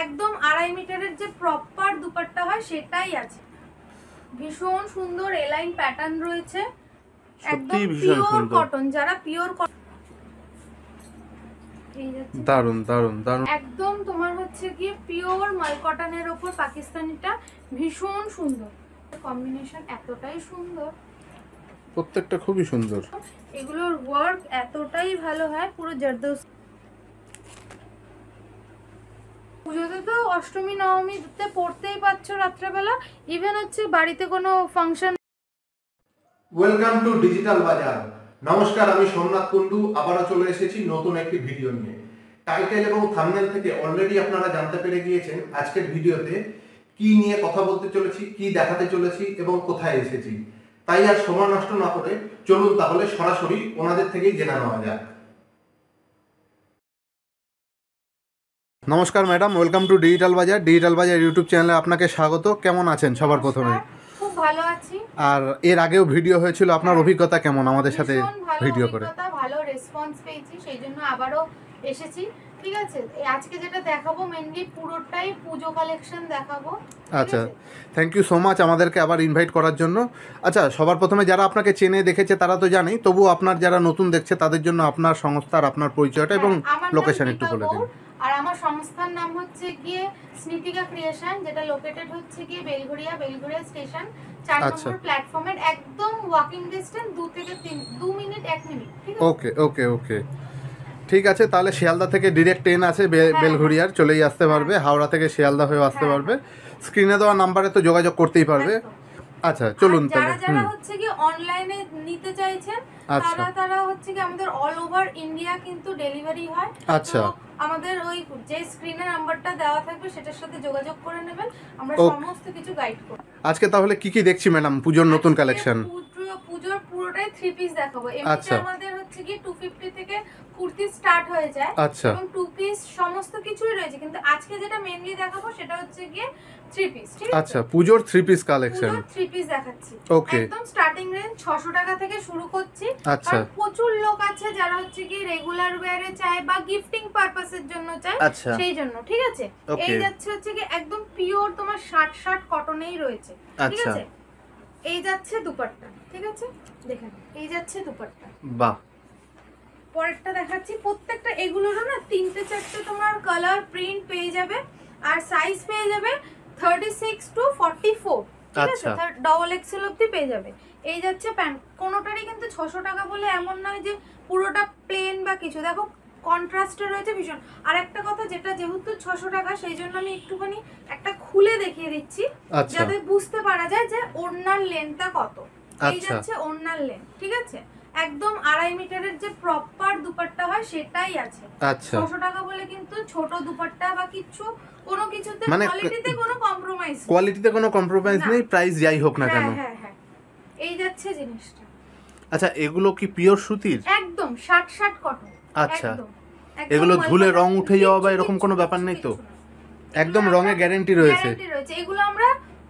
একদম 2.5 মিটারের যে প্রপার দুপাট্টা হয় সেটাই আছে। ভীষণ সুন্দর এলাইন প্যাটার্ন রয়েছে, একদম পিওর কটন। যারা পিওর দারুন দারুন দারুন, একদম তোমার হচ্ছে কি পিওর মাল কটনের উপর পাকিস্তানিটা ভীষণ সুন্দর কম্বিনেশন, এতটাই সুন্দর, প্রত্যেকটা খুবই সুন্দর। এগুলোর ওয়ার্ক এতটাই ভালো হয়, পুরো জারদৌসি। পুজোতে তো অষ্টমী নবমীতে পড়তেই পারছো রাত্রেবেলা, ইভেন হচ্ছে বাড়িতে কোনো ফাংশন। ওয়েলকাম টু ডিজিটাল বাজার। নমস্কার, আমি সোমনাথ কুন্ডু আবারও চলে এসেছি নতুন একটি ভিডিও নিয়ে। টাইটেল এবং থাম্বনেল থেকে অলরেডি আপনারা জানতে পেরে গিয়েছেন আজকের ভিডিওতে কি নিয়ে কথা বলতে চলেছি, কি দেখাতে চলেছি এবং কোথায় এসেছি। তাই আর সময় নষ্ট না করে চলুন তাহলে সরাসরি ওনাদের থেকেই জেনে নেওয়া যাক। নমস্কার ম্যাডাম, ওয়েলকাম টু ডিজিটাল বাজার। ডিজিটাল বাজার ইউটিউব চ্যানেলে আপনাকে স্বাগত। কেমন আছেন সবার প্রথমে? খুব ভালো আছি। আর এর আগেও ভিডিও হয়েছিল, আপনার অভিজ্ঞতা কেমন আমাদের সাথে ভিডিও করে? ভালো রেসপন্স পেয়েছি, সেই জন্য আবারও এসেছি। ঠিক আছে, আজকে যেটা দেখাবো মেইনলি পুরোটাই পুজো কালেকশন দেখাবো। আচ্ছা, থ্যাংক ইউ সো মাচ আমাদেরকে আবার ইনভাইট করার জন্য। আচ্ছা, সবার প্রথমে যারা আপনাকে চেনে দেখেছে তারা তো জানেই, তবু আপনার যারা নতুন দেখছে তাদের জন্য আপনার সংস্থার আপনার পরিচয়টা এবং লোকেশন একটু বলে দিন। আর আমার সংস্থার নাম হচ্ছে গিয়ে স্নিতিকা ক্রিয়েশন, যেটা লোকেটেড হচ্ছে গিয়ে বেলঘরিয়া স্টেশন 4 নম্বর প্ল্যাটফর্মের একদম ওয়াকিং ডিসটেন্স 2 মিনিট 1 মিনিট। ঠিক আছে, ওকে ওকে ওকে, ঠিক আছে। তাহলে শিয়ালদা থেকে ডিরেক্ট ট্রেন আছে বেলঘরিয়ার, চলেই আসতে পারবে। হাওড়া থেকে শিয়ালদা হয়ে আসতে পারবে। স্ক্রিনে দেওয়া নাম্বারে তো যোগাযোগ করতেই পারবে। আচ্ছা চলুন তাহলে। যারা হচ্ছে কি অনলাইনে নিতে চাইছেন তারা হচ্ছে কি আমাদের অল ওভার ইন্ডিয়া কিন্তু ডেলিভারি হয়। আচ্ছা, আমাদের ওই যে স্ক্রিনে নাম্বারটা দেওয়া থাকবে সেটার সাথে যোগাযোগ করে নেবেন, আমরা সমস্ত কিছু গাইড করব। আজকে তাহলে কি কি দেখছি ম্যাডাম পুজোর নতুন কালেকশন? পুজোর পুরোটাই 3 পিস দেখাবো। এমনিতে আমাদের হচ্ছে কি 250 থেকে কুর্তি স্টার্ট হয়ে যায় এবং 2 পিস সমস্ত কিছুই রয়েছে, কিন্তু আজকে যেটা মেইনলি দেখাবো সেটা হচ্ছে গিয়ে 3 পিস। ঠিক আছে, আচ্ছা, পুজোর 3 পিস কালেকশন। পুজোর 3 পিস দেখাচ্ছি। ওকে, একদম স্টার্টিং রেঞ্জ 600 টাকা থেকে শুরু করছি। আচ্ছা, প্রচুর লোক আছে যারা হচ্ছে কি রেগুলার ওয়্যারে চায় বা গিফটিং পারপাসের জন্য চায়, সেই জন্য। ঠিক আছে, এই যাচ্ছে হচ্ছে কি একদম পিওর তোমার 60 কটনেই রয়েছে। ঠিক আছে, এই যাচ্ছে দুপাট্টা। ঠিক আছে, দেখেন এই যাচ্ছে দুপাট্টা। বাহ, পরেরটা দেখাচ্ছি। প্রত্যেকটা এগুলোরও না 3-4টে তোমার কালার প্রিন্ট পেয়ে যাবে, আর সাইজ পেয়ে যাবে 36 to 44। ঠিক আছে, ডবল এক্সেল অবধি পেয়ে যাবে। এই যাচ্ছে প্যান্ট। কোনোটারই কিন্তু 600 টাকা বলে এমন নয় যে পুরোটা প্লেন বা কিছু। দেখো কন্ট্রাস্টে রয়েছে ভীষণ। আর একটা কথা, যেটা যেহেতু 600 টাকা সেই জন্য আমি একটুখানি একটা খুলে দেখিয়ে দিচ্ছি যাতে বুঝতে পারা যায় যে ওড়নার লেন্থটা কত। এই যাচ্ছে ওড়নার লেন্থ। ঠিক আছে, একদম 2.5 মিটারের যে প্রপার দুপাট্টা হয় সেটাই আছে। 600 টাকা বলে কিন্তু ছোট দুপাট্টা বা কিছু কোনো কিছুতে কোয়ালিটিতে কোনো কম্প্রোমাইজ নেই, প্রাইস যাই হোক না কেন। হ্যাঁ হ্যাঁ, এই যাচ্ছে জিনিসটা। আচ্ছা, এগুলো কি পিওর সুতির? একদম 60 কটন। আচ্ছা, এগুলো ধুলে রং উঠে যাওয়া বা এরকম কোনো ব্যাপার নেই তো? একদম রঙে গ্যারান্টি রয়েছে। এগুলো আমরা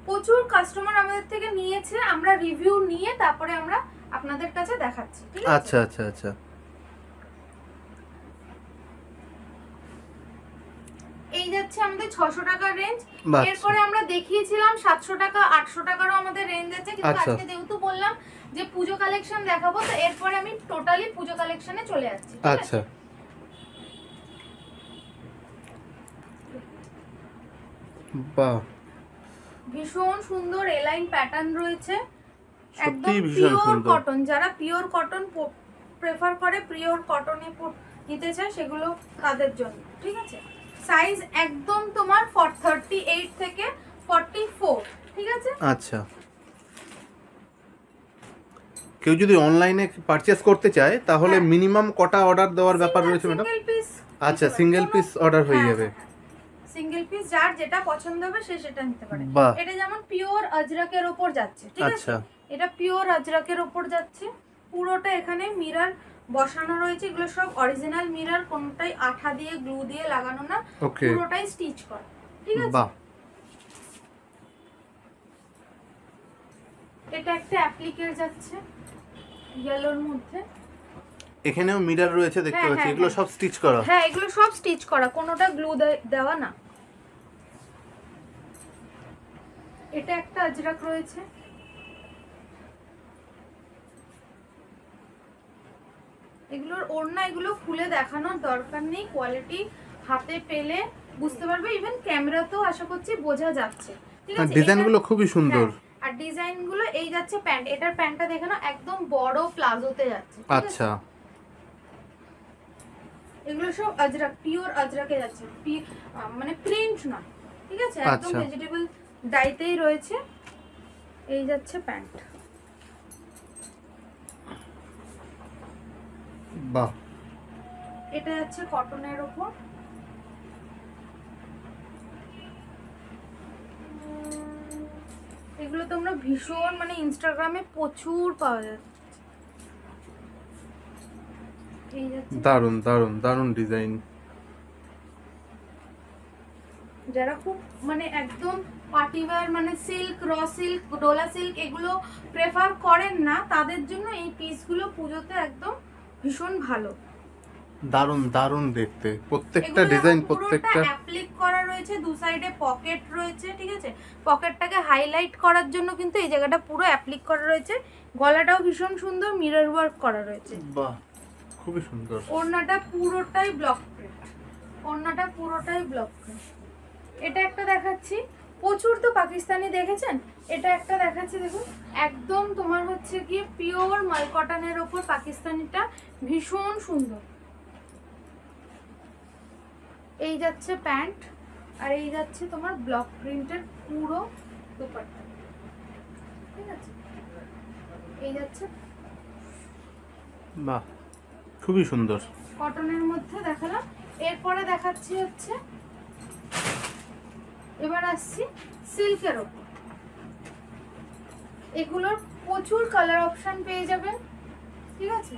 প্রচুর কাস্টমার আমাদের থেকে নিয়েছে, আমরা রিভিউ নিয়ে তারপরে আমরা আপনাদের কাছে দেখাচ্ছি। ঠিক আছে, আচ্ছা আচ্ছা আচ্ছা, এই যাচ্ছে আমাদের 600 টাকা রেঞ্জ। এরপরে আমরা দেখিয়েছিলাম 700 টাকা 800 টাকারও আমাদের রেঞ্জ আছে, কিন্তু আজকে যেহেতু বললাম যে পুজো কালেকশন দেখাবো, তো এরপরে আমি টোটালি পুজো কালেকশনে চলে যাচ্ছি। আচ্ছা, বাহ, ভীষণ সুন্দর এলাইন প্যাটার্ন রয়েছে, একদম পিওর কটন। যারা পিওর কটন প্রেফার করে, পিওর কটনে নিতে চায়, সেগুলো তাদের জন্য। ঠিক আছে, সাইজ একদম তোমার 38 থেকে 44। ঠিক আছে, আচ্ছা, কেউ যদি অনলাইনে পারচেজ করতে চায় তাহলে মিনিমাম কটা অর্ডার দেওয়ার ব্যাপার রয়েছে ম্যাডাম? আচ্ছা, সিঙ্গেল পিস অর্ডার হয়ে যাবে। সিঙ্গেল পিস যার যেটা পছন্দ হবে সে সেটা নিতে পারে। এটা যেমন পিওর আজরাকের উপর যাচ্ছে। ঠিক আছে, এটা পিওর আজরাকের উপর যাচ্ছে। পুরোটা এখানে মিরর বসানো রয়েছে, এগুলো সব অরিজিনাল মিরর, কোনটাই আঠা দিয়ে গ্লু দিয়ে লাগানো না, পুরোটাই স্টিচ করা। ঠিক আছে, বাহ, এটা একটা অ্যাপ্লিকের যাচ্ছে ইয়েলোর মধ্যে। এখানেও মিরর রয়েছে দেখতে পাচ্ছি। এগুলো সব স্টিচ করা? হ্যাঁ, এগুলো সব স্টিচ করা, কোনোটা গ্লু দেওয়া না। এটা একটা আজরাক রয়েছে, এগুলোর ওড়না এগুলো খুলে দেখানোর দরকার নেই, কোয়ালিটি হাতে পেলে বুঝতে পারবে, ইভেন ক্যামেরাতেও আশা করছি বোঝা যাচ্ছে। ঠিক আছে, ডিজাইনগুলো খুবই সুন্দর। আর ডিজাইনগুলো এই যাচ্ছে প্যান্ট, এটার প্যান্টটা দেখে না একদম বড় প্লাজোতে যাচ্ছে। আচ্ছা, এগুলো সব আজরাক, পিওর আজরাকে যাচ্ছে, মানে প্রিন্ট না। ঠিক আছে, একদম ভেজিটেবল ডাইতেই রয়েছে। এই যাচ্ছে প্যান্ট। বাহ, এটা যাচ্ছে কটনের উপর। এগুলো তোমরা ভীষণ মানে ইনস্টাগ্রামে প্রচুর পাওয়া যাচ্ছে। এই যাচ্ছে দারুন দারুন দারুন ডিজাইন। যারা খুব মানে একদম পার্টিওয়্যার মানে silk, raw silk, Dola silk এগুলো প্রেফার করেন না, তাদের জন্য এই পিসগুলো পুজোতে একদম ভীষণ ভালো। দারুন দারুন দেখতে, প্রত্যেকটা ডিজাইন প্রত্যেকটা অ্যাপ্লিক করা রয়েছে, দু সাইডে পকেট রয়েছে। ঠিক আছে, পকেটটাকে হাইলাইট করার জন্য কিন্তু এই জায়গাটা পুরো অ্যাপ্লিক করা রয়েছে। গলাটাও ভীষণ সুন্দর, মিরর ওয়ার্ক করা রয়েছে। বাহ, খুবই সুন্দর। ওড়নাটা পুরোটাই ব্লক প্রিন্ট, ওড়নাটা পুরোটাই ব্লক প্রিন্ট। এটা একটা দেখাচ্ছি, প্রচুর তো পাকিস্তানি দেখেছেন, এটা একটা দেখাচ্ছি দেখুন, একদম তোমার হচ্ছে গিয়ে পিওর মালকটনের ওপর পাকিস্তানিটা ভীষণ সুন্দর। এই যাচ্ছে প্যান্ট, আর এই যাচ্ছে তোমার ব্লক প্রিন্টের পুরো দুপাট্টা। ঠিক আছে, এই যাচ্ছে বাহ, খুবই সুন্দর। কটনের মধ্যে দেখালাম। এরপরে দেখাচ্ছি হচ্ছে, এবার আসছি সিল্কের ওপর। এগুলোর প্রচুর কালার অপশন পেয়ে যাবেন। ঠিক আছে,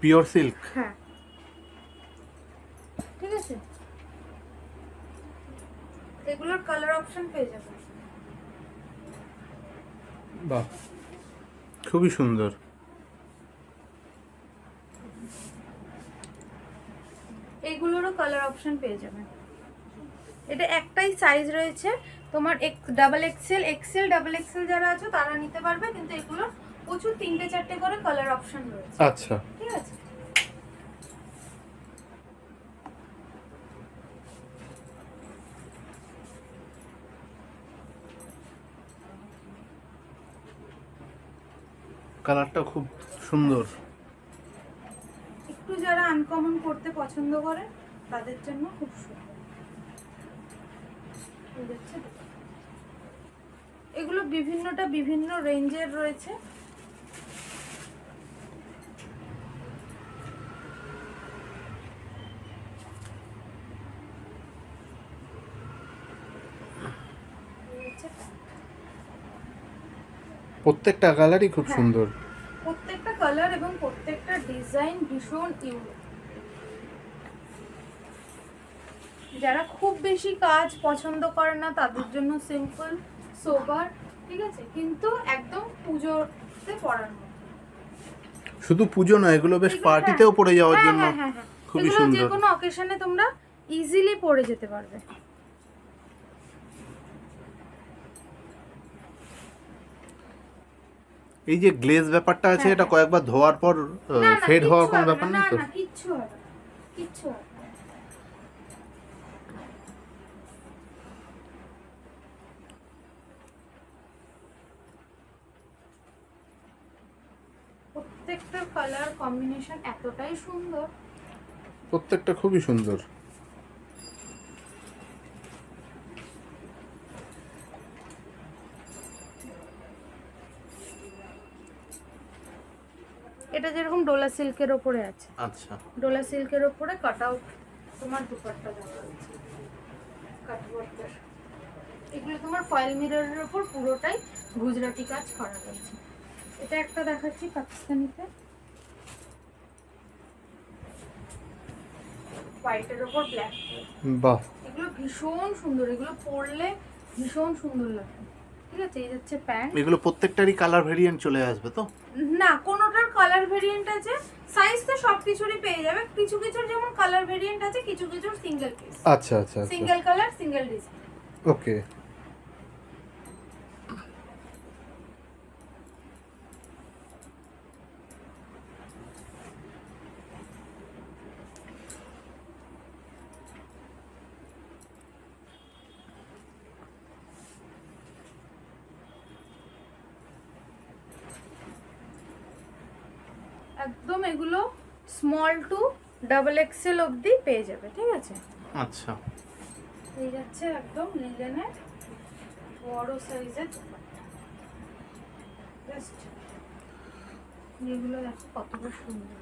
পিওর সিল্ক। হ্যাঁ ঠিক আছে, এগুলোর কালার অপশন পেয়ে যাবেন। বাহ, খুবই সুন্দর। এগুলোরও কালার অপশন পেয়ে যাবেন। এটা একটাই সাইজ রয়েছে তোমার, double XL, XL, double XL যারা আছে তারা নিতে পারবে, কিন্তু এগুলোর প্রচুর 3-4টে করে কালার অপশন রয়েছে। আচ্ছা, ঠিক আছে, কালারটা খুব সুন্দর। একটু যারা আনকমন করতে পছন্দ করে তাদের জন্য খুব সুন্দর। এগুলো বিভিন্নটা বিভিন্ন রেঞ্জের রয়েছে। প্রত্যেকটা কালারই খুব সুন্দর। প্রত্যেকটা কালার এবং প্রত্যেকটা ডিজাইন ভীষণ ইউনিক। যারা খুব বেশি কাজ পছন্দ করে না তাদের জন্য সিম্পল, সোবার, ঠিক আছে, কিন্তু একদম পুজোতে পরার মতো। শুধু পুজো নয়, এগুলো বেশ পার্টিতেও পরে যাওয়ার জন্য খুবই সুন্দর। যে কোনো অকেশনে তোমরা ইজিলি পরে যেতে পারবে। এই যে গ্লেজ ব্যাপারটা আছে, এটা কয়েকবার ধোয়ার পর ফেড হওয়ার কোনো ব্যাপার নেই তো? না, কিচ্ছু হবে না, কিচ্ছু হবে না। প্রত্যেকটা কালার কম্বিনেশন এতটাই সুন্দর, প্রত্যেকটা খুবই সুন্দর। এটা যেরকম ডোলা সিল্কের ওপরে আছে। আচ্ছা, ডোলা সিল্কের ওপরে কাট আউট তোমার দুপাট্টা দেওয়া আছে, কাট ওয়ার্কের। এগুলো তোমার ফয়েল মিররের ওপর পুরোটাই গুজরাটি কাজ করা রয়েছে। এটা একটা দেখাচ্ছি পাকিস্তানিতে, হোয়াইটের ওপর ব্ল্যাক। বাহ, এগুলো ভীষণ সুন্দর, এগুলো পরলে ভীষণ সুন্দর লাগে। ঠিক আছে, এই হচ্ছে প্যান্ট। এগুলো প্রত্যেকটারই কালার ভেরিয়েন্ট চলে আসবে তো? না, কোনোটার কালার ভেরিয়েন্ট আছে, সাইজ তো সবকিছুরই পেয়ে যাবে। কিছু কিছুর যেমন কালার ভেরিয়েন্ট আছে, কিছু কিছুর সিঙ্গেল পিস। আচ্ছা আচ্ছা, সিঙ্গেল কালার, সিঙ্গেল ডিজাইন। ওকে। একদম এগুলো স্মল টু ডাবল এক্সেল অবধি পেয়ে যাবে, ঠিক আছে। আচ্ছা, এই যাচ্ছে একদম লিলেনের বড় সাইজের জাস্ট এগুলো দেখো কতটা সুন্দর,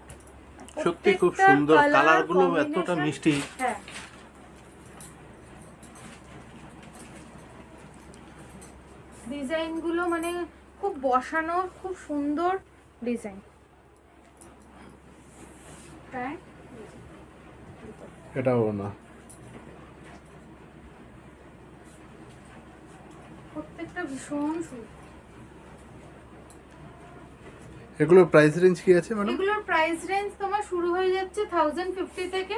সত্যি খুব সুন্দর, কালার গুলো এতটা মিষ্টি। হ্যাঁ, ডিজাইন গুলো মানে খুব বসানো, খুব সুন্দর ডিজাইন। এটাও না, প্রত্যেকটা ভীষণ সুন্দর। এগুলোর প্রাইস রেঞ্জ কি আছে ম্যাডাম? এগুলোর প্রাইস রেঞ্জ তোমার শুরু হয়ে যাচ্ছে 1050 থেকে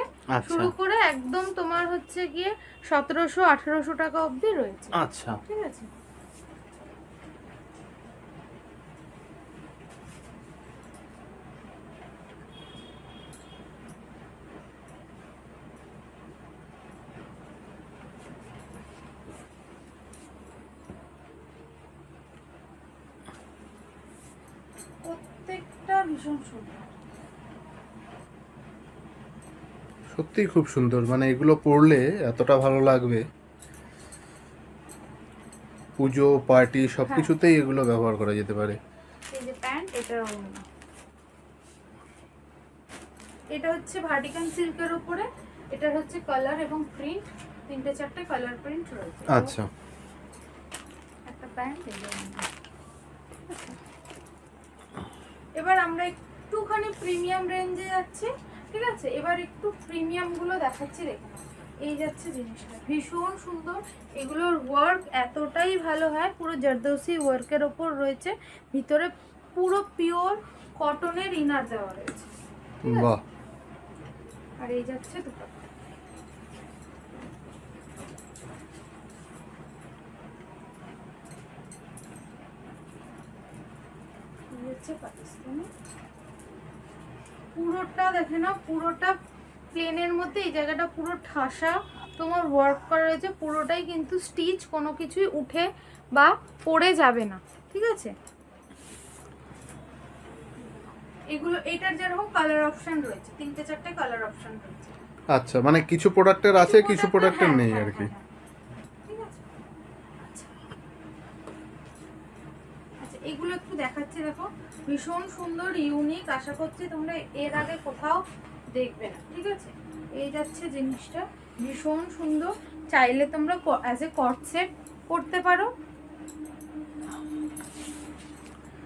শুরু করে একদম তোমার হচ্ছে গিয়ে 1700-1800 টাকা অবধি রয়েছে। আচ্ছা, ঠিক আছে। প্রত্যেকটা ভীষণ সুন্দর, সত্যি খুব সুন্দর, মানে এগুলো পরলে এতটা ভালো লাগবে, পুজো পার্টি সবকিছুতেই এগুলো ব্যবহার করা যেতে পারে। এই যে প্যান্ট, এটা ওড়না, এটা হচ্ছে ভার্টিকান সিল্কের উপরে, এটা হচ্ছে কালার এবং প্রিন্ট, 3-4টে কালার প্রিন্ট রয়েছে। আচ্ছা, একটা প্যান্ট। এবার আমরা একটুখানি প্রিমিয়াম রেঞ্জে যাচ্ছি, ঠিক আছে। এবার একটু প্রিমিয়াম গুলো দেখাচ্ছি, দেখুন এই যাচ্ছে জিনিসটা ভীষণ সুন্দর। এগুলোর ওয়ার্ক এতটাই ভালো হয়, পুরো জারদৌসি ওয়ার্কের ওপর রয়েছে, ভিতরে পুরো পিওর কটনের ইনার দেওয়া রয়েছে, বাহ। আর এই যাচ্ছে দুপাট্টা। এই হচ্ছে পাকিস্তানি, পুরোটা দেখে না, পুরোটা প্লেনের মধ্যে এই জায়গাটা পুরো ঠাসা তোমার ওয়ার্ক করা রয়েছে, পুরোটাই কিন্তু স্টিচ, কোনো কিছুই উঠে বা পড়ে যাবে না, ঠিক আছে। এগুলো এটার যেরকম কালার অপশন রয়েছে, 3-4টে কালার অপশন রয়েছে। আচ্ছা, মানে কিছু প্রোডাক্টের আছে, কিছু প্রোডাক্টের নেই আর কি। ঠিক আছে। আচ্ছা, আচ্ছা এগুলো একটু দেখাচ্ছি, দেখো ভীষণ সুন্দর, ইউনিক, আশা করছি তোমরা এর আগে কোথাও দেখবে না, ঠিক আছে। এই যাচ্ছে জিনিসটা ভীষণ সুন্দর, চাইলে তোমরা অ্যাজ এ কট সেট করতে পারো।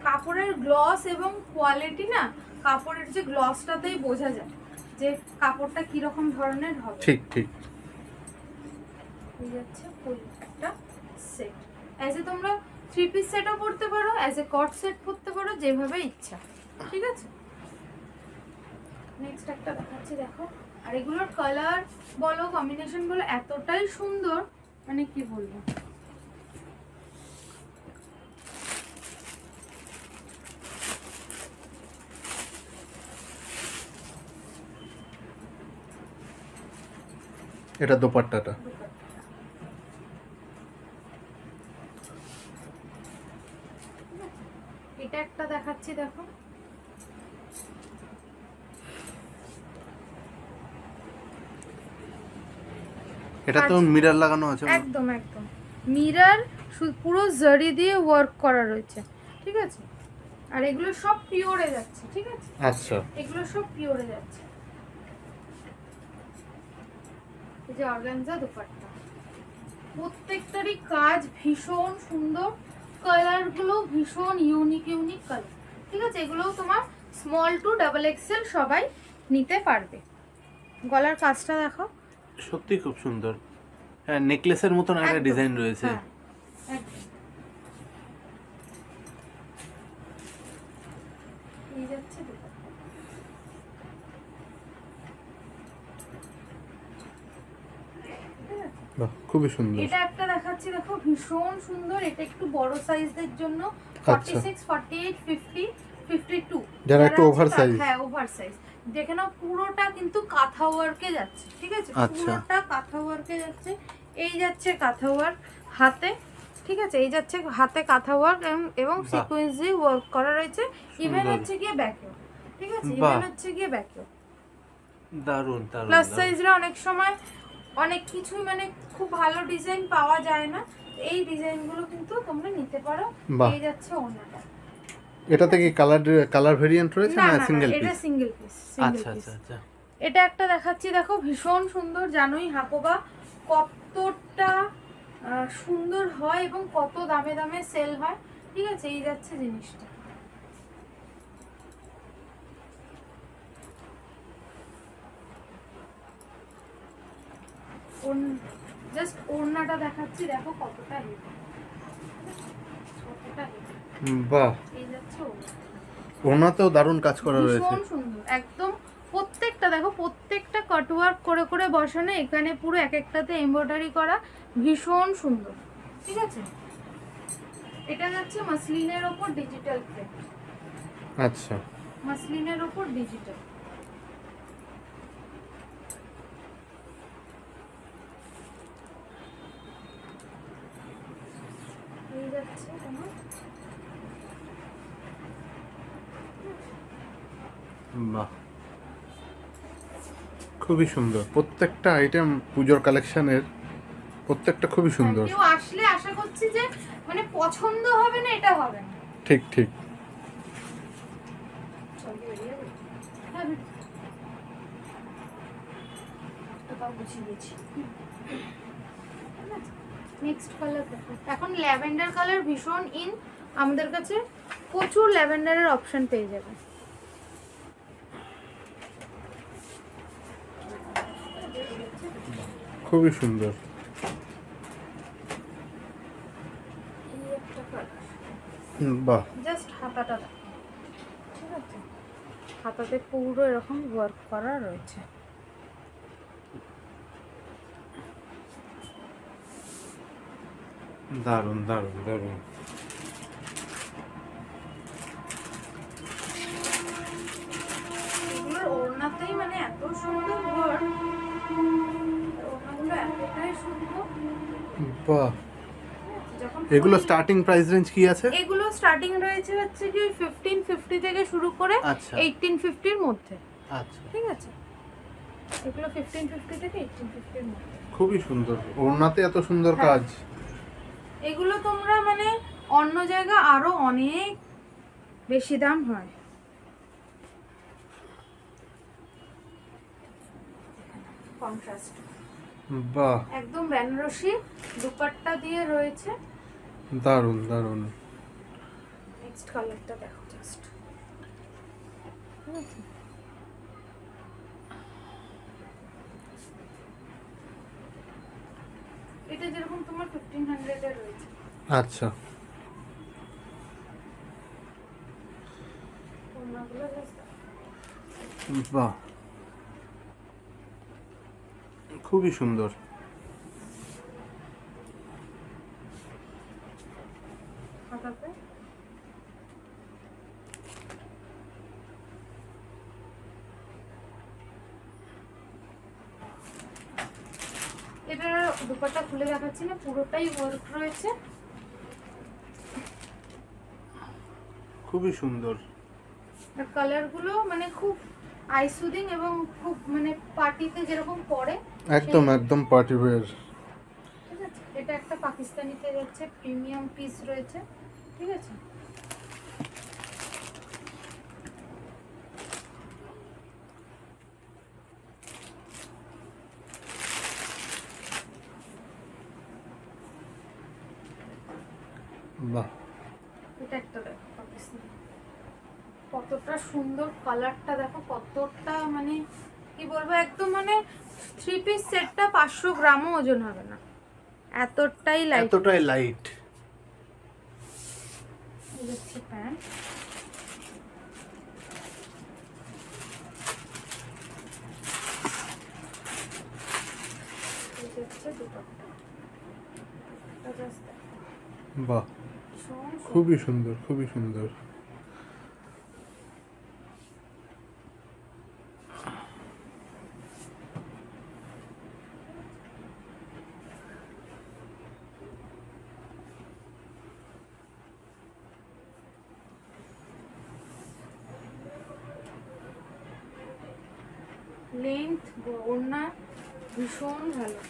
কাপড়ের গ্লস এবং কোয়ালিটি না, কাপড়ের যে গ্লসটাতেই বোঝা যায় যে কাপড়টা কিরকম ধরনের হবে। ঠিক ঠিক। এই যাচ্ছে ফুল একটা সেট, অ্যাজ এ তোমরা 3 পিস সেটও পরতে পারো, অ্যাজ এ কট সেট পরতে পারো, যেভাবে ইচ্ছা, ঠিক আছে। নেক্সট একটা দেখাচ্ছি, দেখো। আর এগুলোর কালার বলো, কম্বিনেশন বলো, এতটাই সুন্দর, মানে কি বলবো। এটা দোপাট্টাটা, এটা একটা দেখাচ্ছি, দেখো। এটা তো মিরর লাগানো আছে, একদম একদম মিরর, পুরো জরি দিয়ে ওয়ার্ক করা রয়েছে, ঠিক আছে। আর এগুলো সব পিওরে যাচ্ছে, ঠিক আছে। আচ্ছা, এগুলো সব পিওরে যাচ্ছে। এই যে অর্গানজা দুপাট্টা, প্রত্যেকটারই কাজ ভীষণ সুন্দর, কালার গুলো ভীষণ ইউনিক ইউনিক কালার, ঠিক আছে। এগুলো তোমার স্মল টু ডাবল এক্সেল সবাই নিতে পারবে। গলার কাজটা দেখো, সত্যি খুব সুন্দর। হ্যাঁ, নেকলেসের মতন একটা একদম, ডিজাইন রয়েছে। হ্যাঁ, একদম। এই যাচ্ছে দুপাট্টা। বাহ, খুবই সুন্দর। এটা একটা দেখাচ্ছি, দেখো ভীষণ সুন্দর, এটা একটু বড় সাইজদের জন্য, আচ্ছা। 46, 48, 50, 52 যারা একটু ওভার সাইজ। হ্যাঁ, ওভার সাইজ। দেখে নাও পুরোটা কিন্তু কাঁথা ওয়ার্কে যাচ্ছে, ঠিক আছে। আচ্ছা। পুরোটা কাঁথা ওয়ার্কে যাচ্ছে। এই যাচ্ছে কাঁথা ওয়ার্ক হাতে, ঠিক আছে। এই যাচ্ছে হাতে কাঁথা ওয়ার্ক এবং সিকোয়েন্স দিয়ে ওয়ার্ক করা রয়েছে, ইভেন হচ্ছে গিয়ে ব্যাকেও, ঠিক আছে, বাহ। ইভেন হচ্ছে গিয়ে ব্যাকেও দারুন দারুন প্লাস সাইজরা অনেক সময় অনেক কিছুই মানে খুব ভালো ডিজাইন পাওয়া যায় না, এই ডিজাইনগুলো কিন্তু তোমরা নিতে পারো। বাহ। এই যাচ্ছে ওনাটা। এটাতে কি কালার ভেরিয়েন্ট রয়েছে না না না সিঙ্গেল এটা পিস? সিঙ্গেল পিস, আচ্ছা আচ্ছা আচ্ছা। এটা একটা দেখাচ্ছি, দেখো ভীষণ সুন্দর। জানোই হাকোবা কতটা সুন্দর হয় এবং কত দামে দামে সেল হয়, ঠিক আছে। এই যাচ্ছে জিনিসটা, জাস্ট ওড়নাটা দেখাচ্ছি, দেখো কতটা হেভি, কতটা হেভি। বাহ, এই যাচ্ছে ওড়না, ওনাতেও দারুণ কাজ করা রয়েছে। ভীষণ সুন্দর একদম। প্রত্যেকটা দেখো, প্রত্যেকটা কাটওয়ার্ক করে করে বসানো, এখানে পুরো এক একটাতে এমব্রয়ডারি করা, ভীষণ সুন্দর, ঠিক আছে। এটা যাচ্ছে মাসলিনের ওপর ডিজিটাল প্রিন্ট, আচ্ছা, মাসলিনের ওপর ডিজিটাল। এই যাচ্ছে তোমার বাহ, খুবই সুন্দর। প্রত্যেকটা আইটেম পুজোর কালেকশনের প্রত্যেকটা খুবই সুন্দর। কেউ আসলে আশা করছি যে মানে পছন্দ হবে না এটা হবে না। ঠিক ঠিক। নেক্সট কালার দেখো, এখন ল্যাভেন্ডার কালার ভীষণ ইন, আমাদের কাছে প্রচুর ল্যাভেন্ডারের অপশন পেয়ে যাবে। খুবই সুন্দর। এই একটা কালার, বাহ, জাস্ট হাতাটা দেখো, ঠিক আছে। হাতাতে পুরো এরকম ওয়ার্ক করা রয়েছে। দারুণ দারুণ দারুণ। এগুলোর ওড়নাতেই মানে এত সুন্দর ওয়ার্ক, ওড়নাগুলো এতটাই সুন্দর। বাহ, যখন এগুলো স্টার্টিং প্রাইস রেঞ্জ কি আছে? এগুলো স্টার্টিং রয়েছে হচ্ছে কি 1550 থেকে শুরু করে আচ্ছা 1850 এর মধ্যে, আচ্ছা, ঠিক আছে। এগুলো 1550 থেকে 1850 এর মধ্যে। খুবই সুন্দর। ওড়নাতে এত সুন্দর হ্যাঁ। কাজ। এগুলো তোমরা মানে অন্য জায়গা আরো অনেক বেশি দাম হয়। কন্ট্রাস্ট বাহ, একদম বেনারসি দুপাট্টা দিয়ে রয়েছে। দারুণ দারুণ। নেক্সট কালারটা দেখো জাস্ট, ঠিক আছে। এটা যেরকম তোমার 1500 এর রয়েছে। আচ্ছা, ওড়নাগুলো just বাহ, খুবই সুন্দর। হাতাতে এটা দুপাট্টা খুলে দেখাচ্ছি না, পুরোটাই ওয়ার্ক রয়েছে। খুবই সুন্দর। আর কালার গুলো মানে খুব আই সুদিং এবং খুব মানে পার্টিতে যেরকম পরে একদম একদম পার্টি ওয়্যার। ঠিক আছে। এটা একটা পাকিস্তানিতে যাচ্ছে, প্রিমিয়াম পিস রয়েছে, ঠিক আছে। বাহ, এটা একটা দেখো পাকিস্তানি, কতটা সুন্দর কালারটা দেখো, কতটা মানে কি বলবো, একদম মানে 3 পিস সেটটা 500 গ্রামও ওজন হবে না, এতটাই লাইট। এতটাই লাইট। এই হচ্ছে প্যান্ট, এই হচ্ছে দুপাট্টা। এটা জাস্ট দেখো, বাহ, ভীষণ সুন্দর। খুবই সুন্দর খুবই সুন্দর। লেন্থ ওড়না ভীষণ ভালো।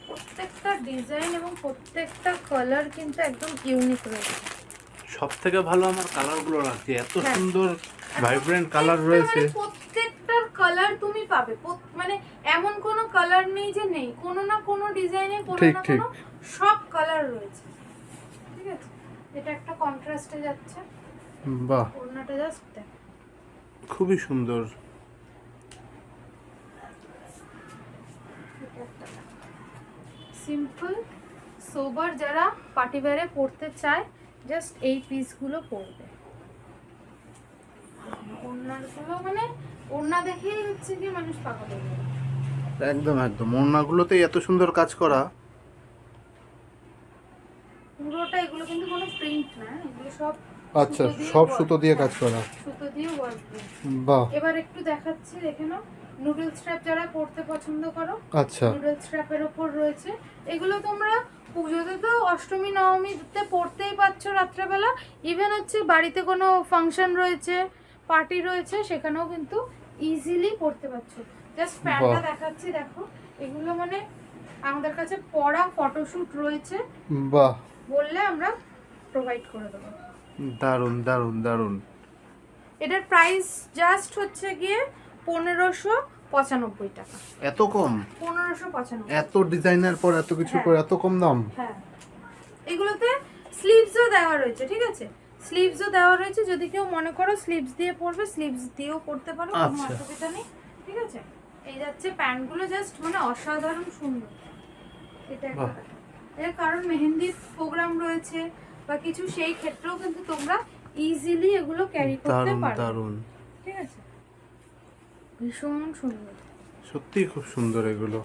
প্রত্যেকটা ডিজাইন এবং প্রত্যেকটা কালার কিন্তু একদম ইউনিক রয়েছে। সব থেকে ভালো আমার কালারগুলো লাগছে, এত সুন্দর ভাইব্রেন্ট কালার রয়েছে। প্রত্যেকটার কালার তুমি পাবে, মানে এমন কোনো কালার নেই যে নেই, কোনো না কোনো ডিজাইনে কোনো না কোনো সব কালার রয়েছে। ঠিক আছে, এটা একটা কন্ট্রাস্টে যাচ্ছে। বাহ, ওড়নাটা জাস্ট দেখ, খুবই সুন্দর। সিম্পল সোবার যারা পার্টি ওয়্যারে পরতে চায় জাস্ট এই পিসগুলো পরবে। ওড়নাগুলো মানে ওড়না দেখেই হচ্ছে কি মানুষ পাগল হয়ে যাবে। একদম একদম, ওড়নাগুলোতে এত সুন্দর কাজ করা। পুরোটা এগুলো কিন্তু কোনো প্রিন্ট না, এগুলো সব আচ্ছা, সব সুতো দিয়ে কাজ করা। সুতো দিয়ে ওয়ার্ক। বাহ, এবার একটু দেখাচ্ছি, দেখে নাও। নুডল স্ট্র্যাপ যারা পরতে পছন্দ করো, আচ্ছা, নুডল স্ট্র্যাপের উপর রয়েছে। এগুলো তোমরা পুজোতে তো অষ্টমী নবমীতে পরতেই পাচ্ছ রাত্রেবেলা। ইভেন হচ্ছে বাড়িতে কোনো ফাংশন রয়েছে, পার্টি রয়েছে, সেখানেও কিন্তু ইজিলি পরতে পারছো। জাস্ট প্যান্টটা দেখাচ্ছি, দেখো। এগুলো মানে আমাদের কাছে পরা ফটোশুট রয়েছে, বাহ, বললে আমরা প্রোভাইড করে দেবো। দারুণ দারুণ দারুণ। এটার প্রাইস জাস্ট হচ্ছে গিয়ে 1595 টাকা। এত কম? 1595। এত ডিজাইনের পর এত কিছু করে এত কম দাম? হ্যাঁ, এগুলোতে স্লিভসও দেওয়া রয়েছে। ঠিক আছে, স্লিভসও দেওয়া রয়েছে। যদি কেউ মনে করো স্লিভস দিয়ে পরবে, স্লিভস দিয়েও পরতে পারো, কোনো অসুবিধা নেই। ঠিক আছে, এই যাচ্ছে প্যান্টগুলো, জাস্ট মানে অসাধারণ সুন্দর। এটা একটা, এর কারণ মেহেন্দির প্রোগ্রাম রয়েছে বা কিছু, সেই ক্ষেত্রেও কিন্তু তোমরা ইজিলি এগুলো ক্যারি করতে পারো। দারুণ, ঠিক আছে, ভীষণ সুন্দর, সত্যি খুব সুন্দর এগুলো।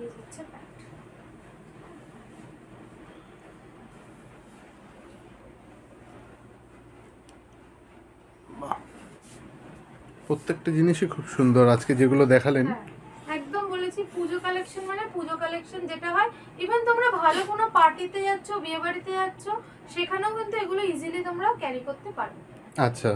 এই হচ্ছে প্যান্ট। প্রত্যেকটা জিনিসই খুব সুন্দর আজকে যেগুলো দেখালেন। একদম বলেছি, পুজো কালেকশন মানে পুজো কালেকশন যেটা হয়। ইভেন তোমরা ভালো কোনো পার্টিতে যাচ্ছ, বিয়ে বাড়িতে যাচ্ছ, সেখানেও কিন্তু এগুলো ইজিলি তোমরা ক্যারি করতে পারো। আচ্ছা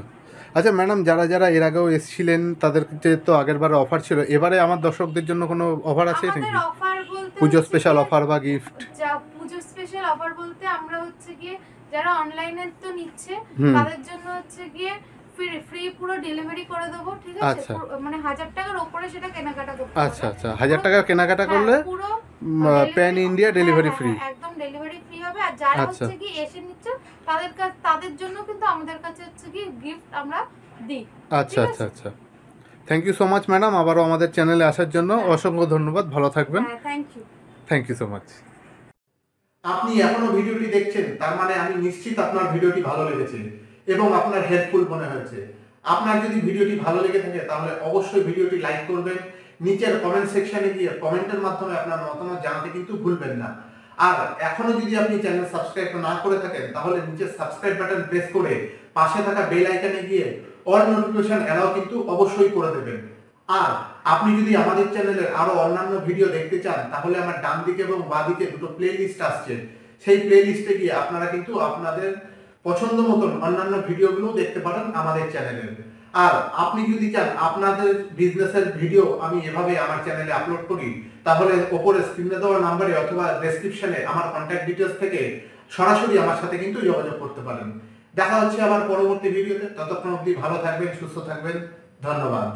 আচ্ছা ম্যাডাম, যারা যারা এর আগেও এসেছিলেন তাদের তো আগের বারে অফার ছিল, এবারে আমার দর্শকদের জন্য কোনো অফার আছে নাকি? আমাদের অফার বলতে পুজো স্পেশাল অফার বা গিফট? যা পুজো স্পেশাল অফার বলতে আমরা হচ্ছে গিয়ে যারা অনলাইনে তো নিচ্ছে তাদের জন্য হচ্ছে গিয়ে ফ্রি পুরো ডেলিভারি করে দেবো। ঠিক আছে, মানে 1000 টাকার উপরে সেটা কেনাকাটা করতে হবে। আচ্ছা আচ্ছা, 1000 টাকার কেনাকাটা করলে পুরো প্যান ইন্ডিয়া ডেলিভারি ফ্রি? একদম ডেলিভারি ফ্রি হবে। আর যারা হচ্ছে কি এসে নিচ্ছে তাদের জন্য কিন্তু আমাদের কাছে হচ্ছে কি গিফট আমরা দিই। আচ্ছা আচ্ছা আচ্ছা, thank you so much madam, আবারও আমাদের চ্যানেলে আসার জন্য অসংখ্য ধন্যবাদ। ভালো থাকবেন। Thank you so much. আপনি এখনো ভিডিওটি দেখছেন, তার মানে আমি নিশ্চিত আপনার ভিডিওটি ভালো লেগেছে এবং আপনার হেল্পফুল মনে হয়েছে। আপনার যদি ভিডিওটি ভালো লেগে থাকে তাহলে অবশ্যই ভিডিওটি লাইক করবেন। নিচের কমেন্ট সেকশনে গিয়ে কমেন্টের মাধ্যমে আপনার মতামত জানাতে কিন্তু ভুলবেন না। আর এখনো যদি আপনি চ্যানেল সাবস্ক্রাইব না করে থাকেন তাহলে নিচের সাবস্ক্রাইব বাটন প্রেস করে পাশে থাকা বেল আইকনে গিয়ে অল নোটিফিকেশন এলাও কিন্তু অবশ্যই করে দেবেন। আর আপনি যদি আমাদের চ্যানেলের আরো অন্যান্য ভিডিও দেখতে চান তাহলে আমার ডান দিকে এবং বাঁ দিকে দুটো প্লেলিস্ট আসছে, সেই প্লেলিস্টে গিয়ে আপনারা কিন্তু আপনাদের পছন্দ মতন অন্যান্য ভিডিওগুলো দেখতে পারেন আমাদের চ্যানেলের। আর আপনি যদি চান আপনাদের বিজনেসের ভিডিও আমি এভাবে আমার চ্যানেলে আপলোড করি তাহলে উপরে স্ক্রিনে দেওয়া নম্বরে অথবা ডেসক্রিপশনে আমার কন্ট্যাক্ট ডিটেইলস থেকে সরাসরি আমার সাথে কিন্তু যোগাযোগ করতে পারেন। দেখা হচ্ছে আবার পরবর্তী ভিডিওতে। ততক্ষণ অবধি ভালো থাকবেন, সুস্থ থাকবেন। ধন্যবাদ।